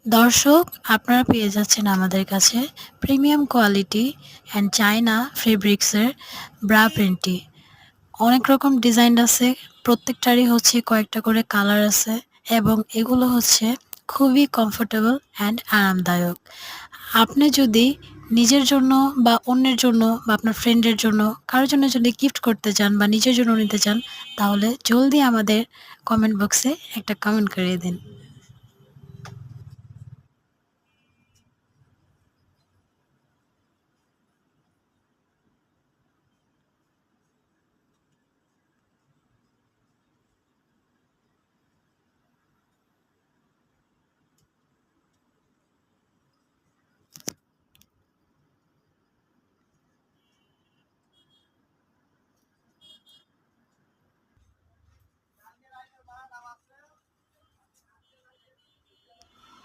দর্শক, আপনারা পেয়ে যাচ্ছেন আমাদের কাছে প্রিমিয়াম কোয়ালিটি অ্যান্ড চায়না ফেব্রিক্সের ব্রা প্যান্টি। অনেক রকম ডিজাইন আছে, প্রত্যেকটারই হচ্ছে কয়েকটা করে কালার আছে এবং এগুলো হচ্ছে খুবই কমফোর্টেবল অ্যান্ড আরামদায়ক। আপনি যদি নিজের জন্য বা অন্যের জন্য বা আপনার ফ্রেন্ডের জন্য কারোর জন্য যদি গিফট করতে চান বা নিজের জন্য নিতে চান, তাহলে জলদি আমাদের কমেন্ট বক্সে একটা কমেন্ট করিয়ে দিন।